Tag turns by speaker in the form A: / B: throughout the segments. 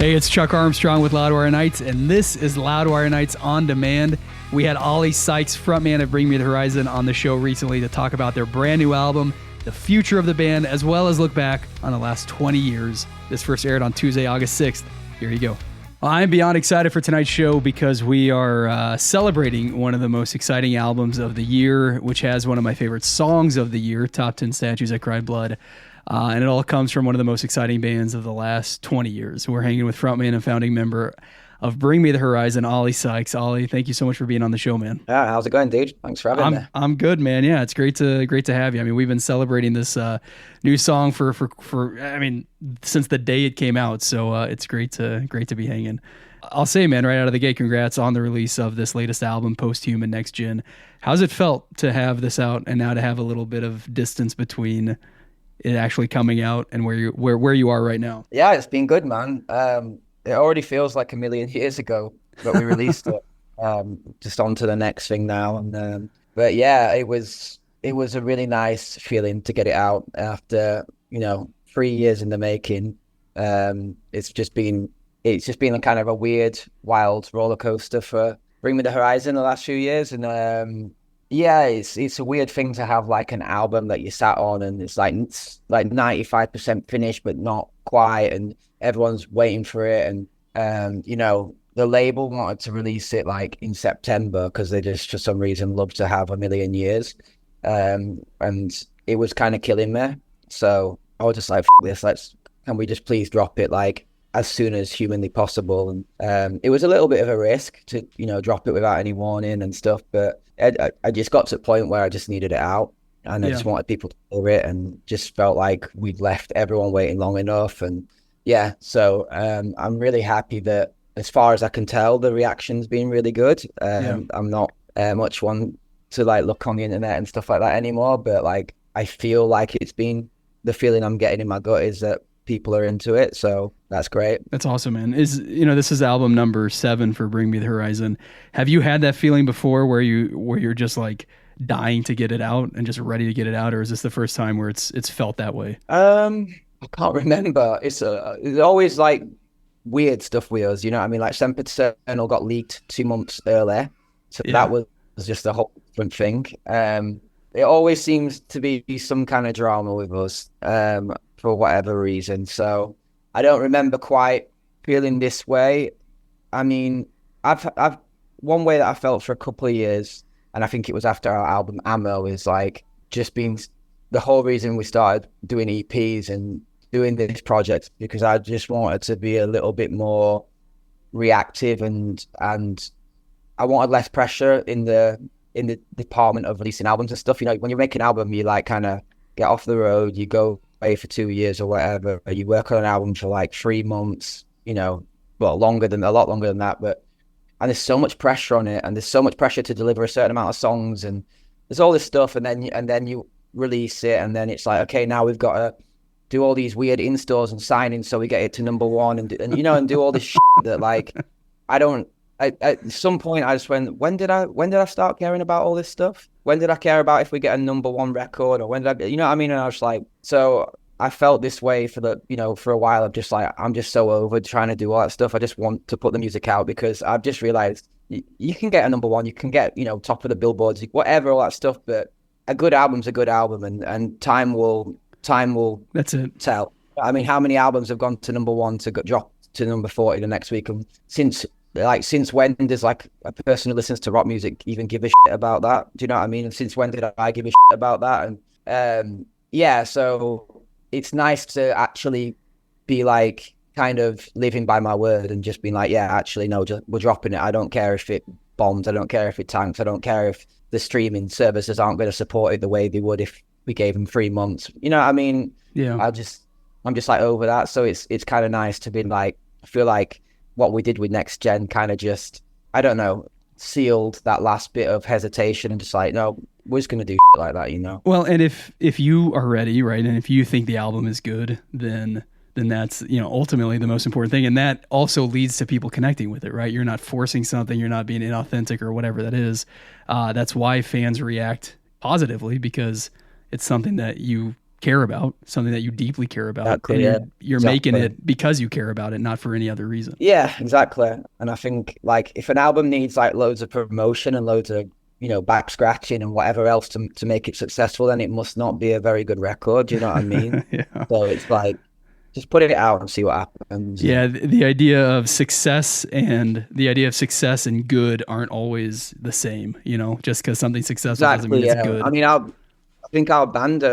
A: Hey, it's Chuck Armstrong with Loudwire Nights, and this is Loudwire Nights On Demand. We had Oli Sykes, frontman of Bring Me the Horizon, on the show recently to talk about their brand new album, the future of the band, as well as look back on the last 20 years. This first aired on Tuesday, August 6th. Here you go. Well, I'm beyond excited for tonight's show because we are celebrating one of the most exciting albums of the year, which has one of my favorite songs of the year, Top 10 Statues That Cried Blood. And it all comes from one of the most exciting bands of the last 20 years. We're hanging with frontman and founding member of Bring Me the Horizon, Oli Sykes. Oli, thank you so much for being on the show, man.
B: Yeah, how's it going, dude? Thanks for having me.
A: I'm good, man. Yeah, it's great to have you. I mean, we've been celebrating this new song for since the day it came out. So it's great to be hanging. I'll say, man, right out of the gate, congrats on the release of this latest album, Post-Human NeX GEn. How's it felt to have this out and now to have a little bit of distance between it actually coming out and where you are right now?
B: Yeah, it's been good, man. It already feels like a million years ago that we released it. Just on to the next thing now. And but yeah, it was a really nice feeling to get it out after 3 years in the making. It's just been a kind of a weird, wild roller coaster for Bring Me the Horizon the last few years, and yeah, it's a weird thing to have like an album that you sat on and it's like 95% finished but not quite, and everyone's waiting for it. And the label wanted to release it like in September because they just for some reason love to have a million years, and it was kind of killing me. So I was just like, F this, can we just please drop it like as soon as humanly possible? And it was a little bit of a risk to drop it without any warning and stuff, but I just got to the point where I just needed it out, and I just wanted people to hear it, and just felt like we'd left everyone waiting long enough. And yeah, so I'm really happy that, as far as I can tell, the reaction's been really good. I'm not much one to like look on the internet and stuff like that anymore, but like I feel like it's been, the feeling I'm getting in my gut is that people are into it, so that's great.
A: That's awesome, man. This is album number 7 for Bring Me the Horizon. Have you had that feeling before where you're just like dying to get it out and just ready to get it out, or is this the first time where it's felt that way?
B: I can't remember. It's always like weird stuff with us, you know what I mean? Like Sempiternal got leaked 2 months earlier, so that was just a whole different thing. It always seems to be some kind of drama with us, for whatever reason. So I don't remember quite feeling this way. I mean, I've one way that I felt for a couple of years, and I think it was after our album Ammo, is like just being the whole reason we started doing EPs and doing this project, because I just wanted to be a little bit more reactive, and I wanted less pressure in the department of releasing albums and stuff. When you make an album, you like kind of get off the road, you go away for 2 years or whatever, or you work on an album for like 3 months, a lot longer than that, and there's so much pressure on it, and there's so much pressure to deliver a certain amount of songs, and there's all this stuff, and then you release it, and then it's like, okay, now we've got to do all these weird installs and signings so we get it to number 1, and do all this shit that like at some point I just went, when did I start caring about all this stuff? When did I care about if we get a number 1 record, or when did I, you know what I mean? And I was like, so I felt this way for a while of just like, I'm just so over trying to do all that stuff. I just want to put the music out, because I've just realized you can get a number 1, you can get, top of the billboards, whatever, all that stuff, but a good album's a good album, and time will
A: that's it
B: tell. I mean, how many albums have gone to number 1 to drop to number 40 the next week? And since when does like a person who listens to rock music even give a shit about that? Do you know what I mean? And since when did I give a shit about that? And so it's nice to actually be like kind of living by my word and just being like, yeah, actually, no, we're dropping it. I don't care if it bombs. I don't care if it tanks. I don't care if the streaming services aren't going to support it the way they would if we gave them 3 months. You know what I mean?
A: Yeah.
B: I'm just like over that. So it's kind of nice to be like, I feel like what we did with NeX GEn kind of just, I don't know, sealed that last bit of hesitation, and just like, no, we're just going to do shit like that,
A: Well, and if you are ready, right, and if you think the album is good, then that's, ultimately the most important thing. And that also leads to people connecting with it, right? You're not forcing something, you're not being inauthentic or whatever that is. That's why fans react positively, because it's something that you care about, something that you deeply care about,
B: Exactly,
A: and
B: yeah.
A: you're
B: Exactly.
A: making it because you care about it, not for any other reason.
B: Yeah, exactly. And I think like if an album needs like loads of promotion and loads of, back scratching and whatever else to make it successful, then it must not be a very good record. You know what I mean?
A: Yeah.
B: So it's like, just put it out and see what happens.
A: Yeah, the idea of success and good aren't always the same, just because something's successful doesn't mean
B: Exactly.
A: it's
B: Yeah.
A: good.
B: I mean, I think our band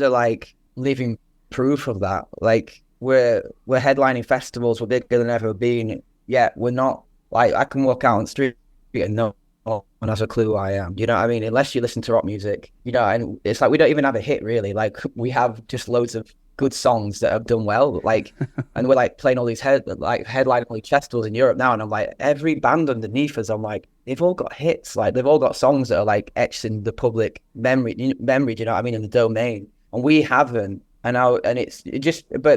B: are like living proof of that. Like we're headlining festivals, we're bigger than ever been. Yet we're not like I can walk out on the street and no one has a clue who I am. You know what I mean? Unless you listen to rock music, and it's like we don't even have a hit really. Like we have just loads of good songs that have done well. Like, and we're like playing all these headlining all these festivals in Europe now, and I'm like every band underneath us, I'm like they've all got hits. Like they've all got songs that are like etched in the public memory. Do you know what I mean? In the domain, and we haven't. But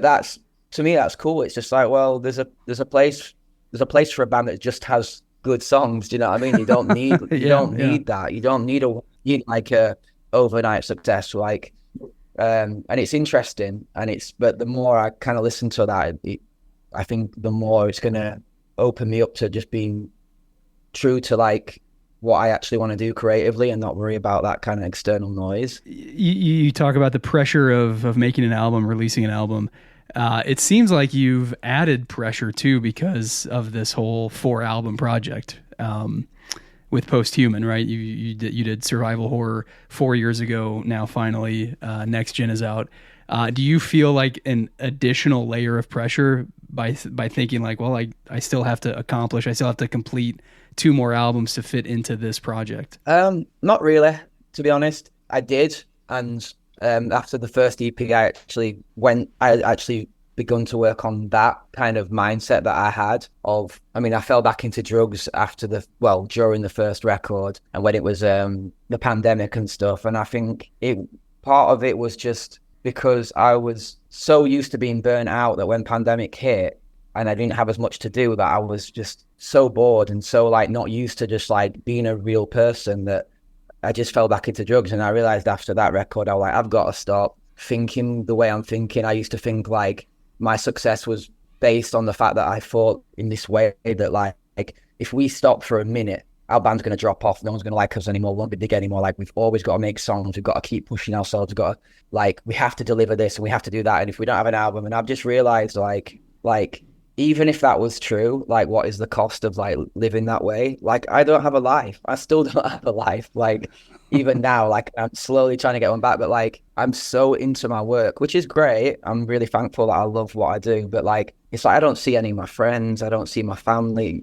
B: that's to me that's cool. It's just like, well, there's a place for a band that just has good songs. Do you know what I mean? You don't need that. You don't need like a overnight success. Like, and it's interesting. But the more I kind of listen to that, I think the more it's gonna open me up to just being true to like what I actually want to do creatively and not worry about that kind of external noise.
A: You talk about the pressure of making an album, releasing an album. It seems like you've added pressure too because of this whole 4-album project with Posthuman, right? You did Survival Horror 4 years ago. Now finally, NeX GEn is out. Do you feel like an additional layer of pressure by thinking like, well, I still have to complete 2 more albums to fit into this project?
B: Not really, to be honest. I did, and after the first EP, I actually begun to work on that kind of mindset that I had of, I fell back into drugs during the first record and when it was the pandemic and stuff. And I think part of it was just because I was so used to being burnt out that when pandemic hit and I didn't have as much to do, that I was just so bored and so like not used to just like being a real person that I just fell back into drugs. And I realized after that record, I was like, I've got to stop thinking the way I'm thinking. I used to think like my success was based on the fact that I thought in this way that like if we stop for a minute, our band's going to drop off. No one's going to like us anymore. Won't be big anymore. Like we've always got to make songs. We've got to keep pushing ourselves. We've got to we have to deliver this and we have to do that. And if we don't have an album, and I've just realized like even if that was true, like what is the cost of like living that way? Like I don't have a life. I still don't have a life. Like even now, like I'm slowly trying to get one back, but like I'm so into my work, which is great. I'm really thankful that I love what I do, but like it's like I don't see any of my friends. I don't see my family.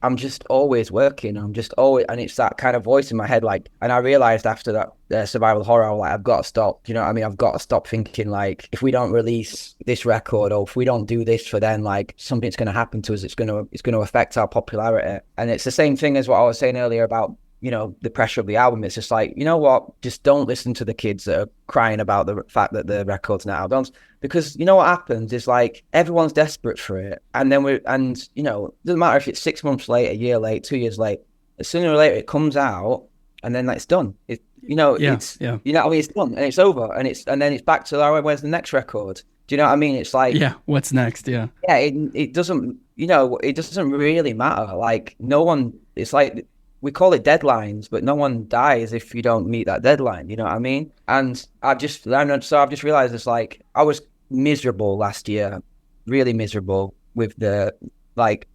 B: I'm just always working. I'm just always, and it's that kind of voice in my head. Like, and I realized after that survival horror, I was like, I've got to stop. Do you know what I mean? I've got to stop thinking like, if we don't release this record or if we don't do this for then, like something's going to happen to us. It's going to affect our popularity. And it's the same thing as what I was saying earlier about, the pressure of the album. It's just like, you know what? Just don't listen to the kids that are crying about the fact that the record's not out. Because you know what happens is like everyone's desperate for it. And then it doesn't matter if it's 6 months late, a year late, 2 years late, sooner or later it comes out and then it's done. It's done and it's over and then it's back to, where's the next record? Do you know what I mean? It's like,
A: yeah, what's next? Yeah.
B: Yeah. It doesn't, it doesn't really matter. Like no one, it's like, we call it deadlines, but no one dies if you don't meet that deadline. You know what I mean? And I've just realized it's like I was miserable last year, really miserable with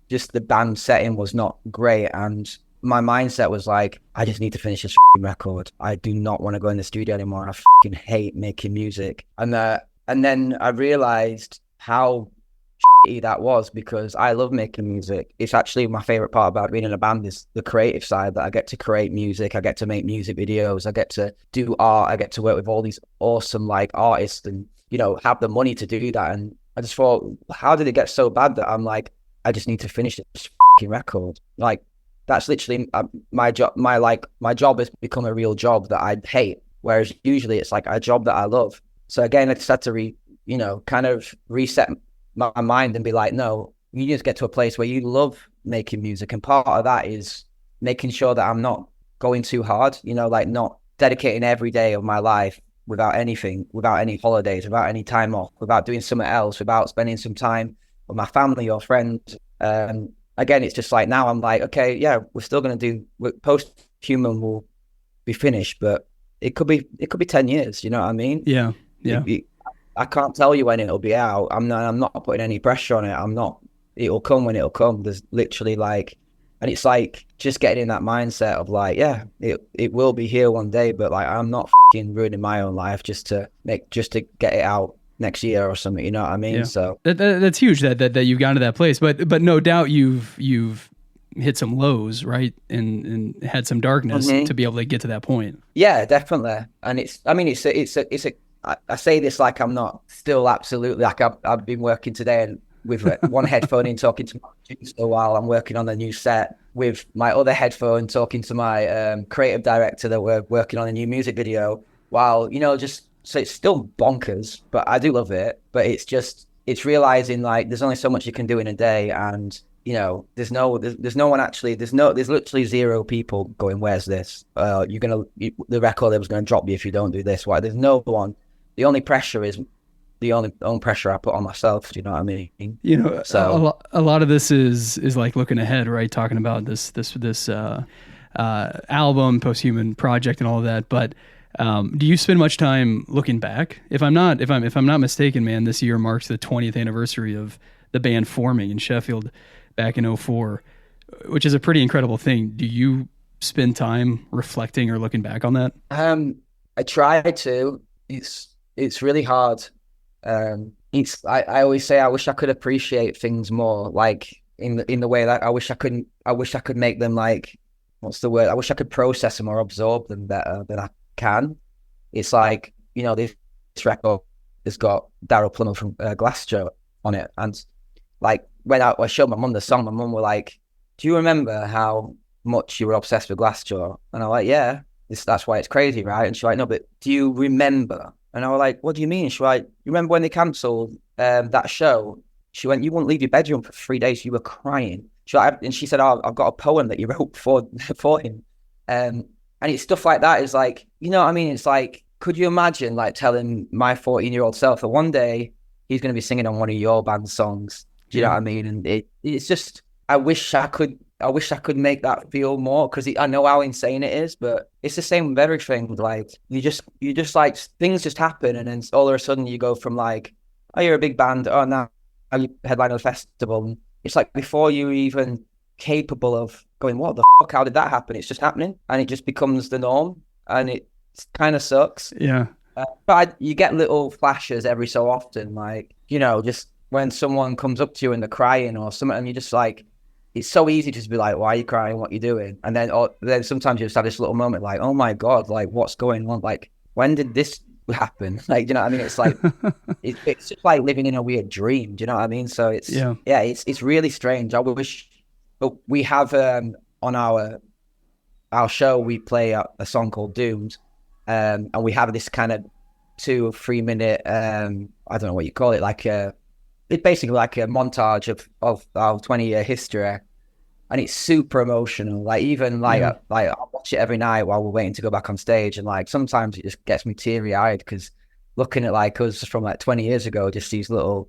B: just the band setting was not great. And my mindset was like, I just need to finish this record. I do not want to go in the studio anymore. I hate making music. And then I realized how that was, because I love making music. It's actually my favorite part about being in a band is the creative side, that I get to create music, I get to make music videos, I get to do art, I get to work with all these awesome like artists and have the money to do that. And I just thought, how did it get so bad that I'm like, I just need to finish this record? Like that's literally my job. My job has become a real job that I hate, whereas usually it's like a job that I love. So again, I just had to kind of reset my mind and be like, no, you just get to a place where you love making music, and part of that is making sure that I'm not going too hard, like not dedicating every day of my life without anything, without any holidays, without any time off, without doing something else, without spending some time with my family or friends. Again, it's just like now I'm like, okay, yeah, we're still going to do post-human will be finished, but it could be 10 years. You know what I mean?
A: Yeah. Yeah.
B: I can't tell you when it'll be out. I'm not putting any pressure on it. It'll come when it'll come. There's literally like, and it's like just getting in that mindset of like, yeah, it will be here one day, but like I'm not fucking ruining my own life just to get it out next year or something. You know what I mean?
A: Yeah.
B: So
A: that's huge that you've gotten to that place, but no doubt you've hit some lows, right? And had some darkness to be able to get to that point.
B: Yeah, definitely. And I say this like I'm not still absolutely like I've been working today and with one headphone in talking to my producer while I'm working on the new set, with my other headphone talking to my creative director that we're working on a new music video, while, just, so it's still bonkers, but I do love it. But it's realizing like there's only so much you can do in a day, and there's no one actually, there's literally zero people going, where's this? The record label's gonna drop you if you don't do this. Why? There's no one. The only pressure is the only pressure I put on myself. Do you know what I mean?
A: So a lot of this is like looking ahead, right? Talking about this album, post-human project, and all of that. But do you spend much time looking back? If I'm not mistaken, man, this year marks the 20th anniversary of the band forming in Sheffield back in 2004, which is a pretty incredible thing. Do you spend time reflecting or looking back on that?
B: I try to. It's really hard. I always say I wish I could appreciate things more, like in the way that I wish I could make them, like, what's the word? I wish I could process them or absorb them better than I can. It's like, this record has got Daryl Plummer from Glassjaw on it, and like when I showed my mum the song, my mum were like, "Do you remember how much you were obsessed with Glassjaw?" And I'm like, "Yeah, that's why it's crazy, right?" And she's like, "No, but do you remember?" And I was like, "What do you mean?" She's like, "You remember when they cancelled that show?" She went, "You wouldn't leave your bedroom for 3 days. You were crying." And she said, "Oh, I've got a poem that you wrote for him." And it's stuff like that. Is like, you know what I mean? It's like, could you imagine like telling my 14-year-old self that one day he's going to be singing on one of your band songs? Do you know what I mean? And it's just, I wish I could make that feel more, because I know how insane it is, but it's the same with everything. Like you just like, things just happen, and then all of a sudden you go from like, oh, you're a big band, oh, now you headline a festival. And it's like before you're even capable of going, what the fuck? How did that happen? It's just happening, and it just becomes the norm, and it kind of sucks.
A: Yeah.
B: But you get little flashes every so often, like, just when someone comes up to you and they're crying or something, and you just like, it's so easy to just be like, why are you crying? What are you doing? And then sometimes you just have this little moment like, oh my God, like what's going on? Like, when did this happen? Like, you know what I mean? It's like, it's just like living in a weird dream. Do you know what I mean? So it's really strange. I wish, but we have on our show, we play a song called Doomed. And we have this kind of 2 or 3 minute, I don't know what you call it, like it's basically like a montage of our 20-year history, and it's super emotional. Like even like I watch it every night while we're waiting to go back on stage, and like sometimes it just gets me teary eyed, because looking at like us from like 20 years ago, just these little,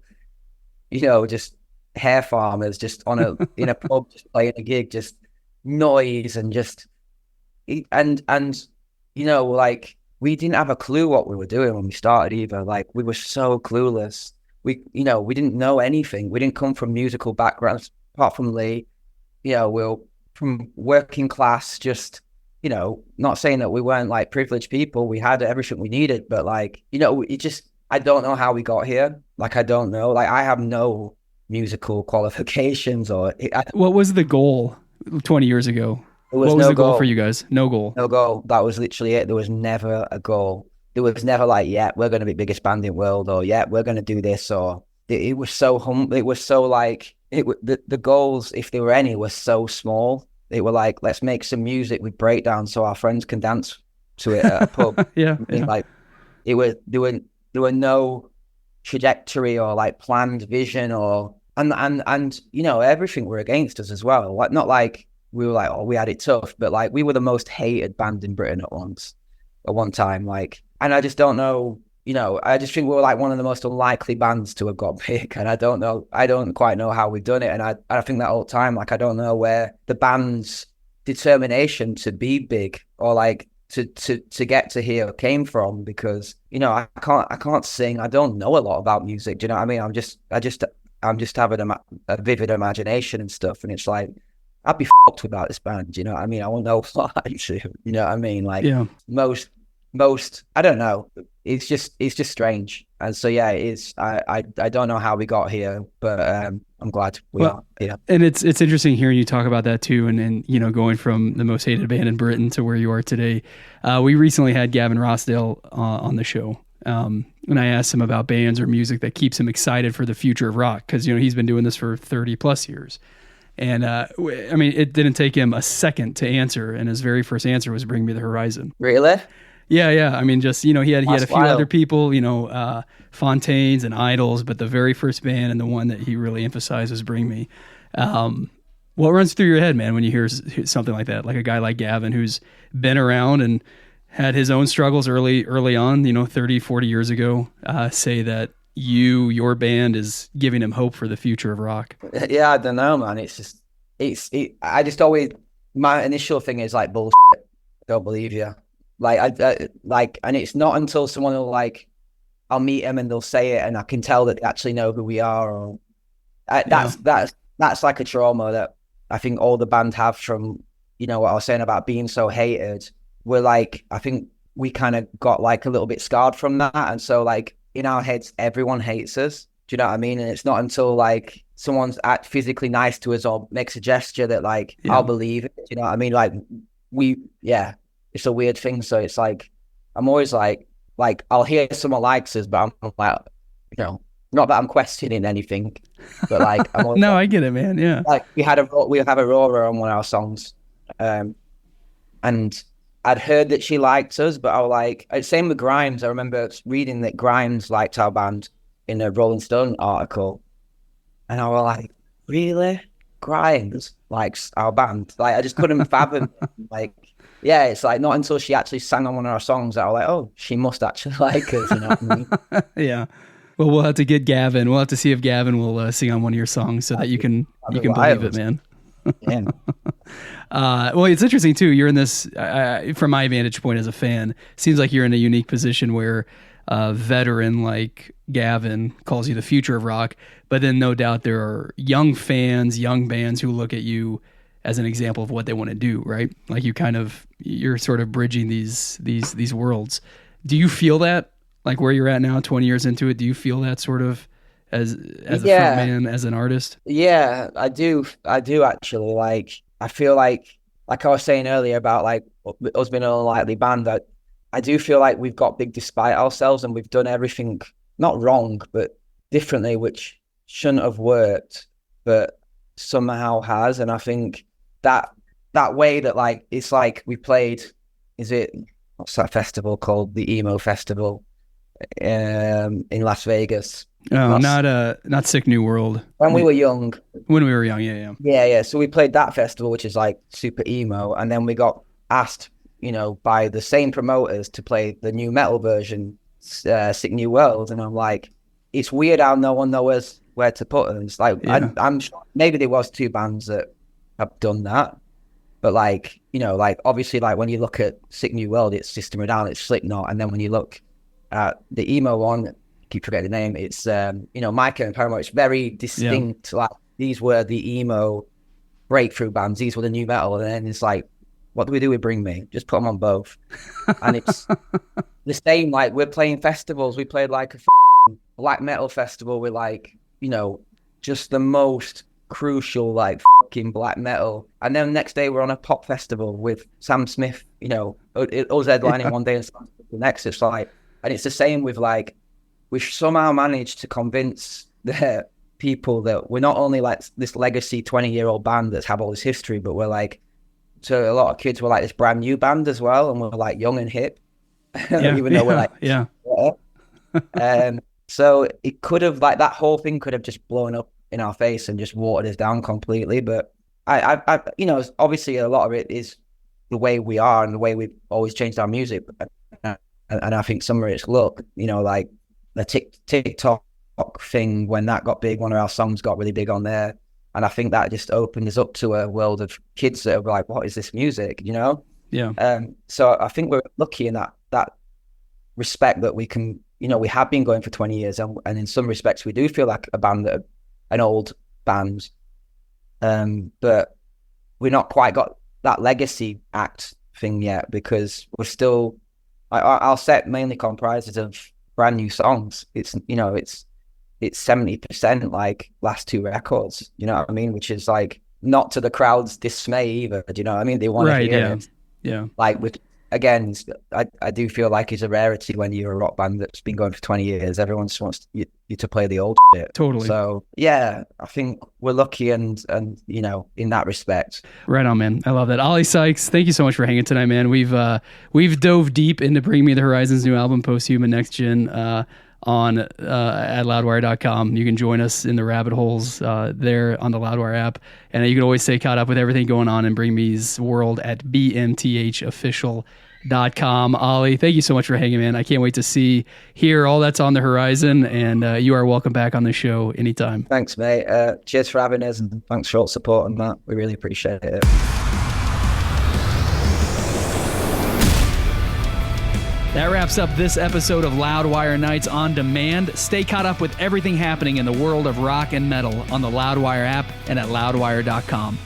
B: just hair farmers just in a pub just playing a gig, just noise and just like we didn't have a clue what we were doing when we started either. Like we were so clueless. We didn't know anything. We didn't come from musical backgrounds apart from Lee. We're from working class, just, not saying that we weren't like privileged people. We had everything we needed, but like, I don't know how we got here. Like, I don't know. Like, I have no musical qualifications
A: what was the goal 20 years ago? What was the goal for you guys? No goal.
B: No goal. That was literally it. There was never a goal. There was never like, yeah, we're going to be biggest band in the world, or yeah, we're going to do this, or it was so humble. It was so like, the goals, if there were any, were so small. They were like, let's make some music with breakdowns so our friends can dance to it at a pub.
A: Yeah.
B: Like there were no trajectory or like planned vision and everything were against us as well. Like, not like we were like, oh, we had it tough, but like we were the most hated band in Britain at once. at one time, like, and I just don't know, you know, I just think we're like one of the most unlikely bands to have got big, and I don't quite know how we've done it, and I think that all the time, like, I don't know where the band's determination to be big or like to get to here came from, because, you know, I can't sing, I don't know a lot about music, do you know what I mean? I'm just having a vivid imagination and stuff, and it's like, I'd be fucked without this band, you know what I mean? I won't know what I do, you know what I mean? Like,
A: Yeah.
B: most I don't know, it's just strange, and so yeah, it is. I don't know how we got here, but I'm glad we are here.
A: And it's interesting hearing you talk about that too, and you know, going from the most hated band in Britain to where you are today. We recently had Gavin Rossdale on the show, and I asked him about bands or music that keeps him excited for the future of rock, because, you know, he's been doing this for 30 plus years. And I mean, it didn't take him a second to answer, and his very first answer was "Bring Me the Horizon."
B: Really?
A: Yeah. I mean, just, you know, he had a few
B: wild.
A: other people, you know, Fontaines and Idols, but the very first band and the one that he really emphasized was "Bring Me." What runs through your head, man, when you hear something like that, like a guy like Gavin, who's been around and had his own struggles early on, you know, 30, 40 years ago, say that your band is giving him hope for the future of rock?
B: Yeah, I don't know, man. I just always, my initial thing is like, bullshit, don't believe you. Like, and it's not until someone will, like, I'll meet them and they'll say it, and I can tell that they actually know who we are. Or that's like a trauma that I think all the band have from, you know, what I was saying about being so hated. We're like, I think we kind of got like a little bit scarred from that, and so like in our heads, everyone hates us. Do you know what I mean? And it's not until like someone's physically nice to us or makes a gesture that like I'll believe it. Do you know what I mean? Like it's a weird thing. So it's like, I'm always like I'll hear someone likes us, but I'm like, you know, not that I'm questioning anything, but like, I'm always
A: No,
B: like,
A: I get it, man. Yeah.
B: like we have Aurora on one of our songs, and I'd heard that she liked us, but I was like, same with Grimes. I remember reading that Grimes liked our band in a Rolling Stone article, and I was like, really? Grimes likes our band? Like, I just couldn't fathom. Like, yeah, it's like not until she actually sang on one of our songs that I was like, oh, she must actually like us, you know what I mean?
A: Yeah. Well, we'll have to get Gavin. We'll have to see if Gavin will sing on one of your songs so that you can believe it, man.
B: Yeah.
A: Well, it's interesting too. You're in this, from my vantage point as a fan, seems like you're in a unique position where a veteran like Gavin calls you the future of rock, but then no doubt there are young fans, young bands who look at you as an example of what they want to do, right? Like you're sort of bridging these worlds. Do you feel that, like where you're at now, 20 years into it, do you feel that sort of as a front man, as an artist?
B: Yeah, I do actually. Like, I feel like I was saying earlier about like us being an unlikely band, that I do feel like we've got big despite ourselves, and we've done everything not wrong, but differently, which shouldn't have worked, but somehow has. And I think that way that like, it's like we played, what's that festival called? The Emo Festival in Las Vegas.
A: Oh, not Sick New World.
B: When we were young.
A: When we were young, yeah.
B: Yeah. So we played that festival, which is like super emo, and then we got asked, you know, by the same promoters to play the new metal version, Sick New World, and I'm like, it's weird how no one knows where to put us. Like, I'm sure maybe there was two bands that have done that, but like, you know, like obviously, like when you look at Sick New World, it's System of a Down, it's Slipknot, and then when you look at the emo one, keep forgetting the name, it's you know, Micah and Paramore. It's very distinct. Like, these were the emo breakthrough bands, these were the new metal, and then it's like, what do we do with Bring Me? Just put them on both. And it's the same, like, we're playing festivals. We played like a black metal festival with like, you know, just the most crucial like fucking black metal, and then the next day we're on a pop festival with Sam Smith, you know, us headlining one day and Sam Smith the next. It's like, and it's the same with like, we've somehow managed to convince the people that we're not only like this legacy 20-year-old band that's have all this history, but we're like, to a lot of kids, we're like this brand new band as well, and we're like young and hip, even though we're like, so it could have, like, that whole thing could have just blown up in our face and just watered us down completely. But I you know, obviously a lot of it is the way we are and the way we've always changed our music. and I think some of it's luck, like the TikTok thing, when that got big, one of our songs got really big on there. And I think that just opened us up to a world of kids that are like, what is this music,
A: Yeah.
B: So I think we're lucky in that respect that we can, we have been going for 20 years, and in some respects we do feel like a band that an old band, but we're not quite got that legacy act thing yet, because we're still, our set mainly comprises of brand new songs. It's 70% like last two records, you know what I mean? Which is like not to the crowd's dismay either. Do you know what I mean? They want to hear it.
A: Yeah.
B: Like again, I do feel like it's a rarity when you're a rock band that's been going for 20 years. Everyone just wants you to play the old shit.
A: Totally.
B: So yeah, I think we're lucky and in that respect.
A: Right on, man. I love that. Oli Sykes, thank you so much for hanging tonight, man. We've dove deep into Bring Me the Horizon's new album, Posthuman NeX GEn, on at loudwire.com. You can join us in the rabbit holes there on the Loudwire app, and you can always stay caught up with everything going on in Bring Me's world at bmthofficial.com. Oli, thank you so much for hanging, man. I can't wait to hear all that's on the horizon, and you are welcome back on the show anytime.
B: Thanks, mate. Cheers for having us, and thanks for all the support on that. We really appreciate it.
A: That wraps up this episode of Loudwire Nights on Demand. Stay caught up with everything happening in the world of rock and metal on the Loudwire app and at loudwire.com.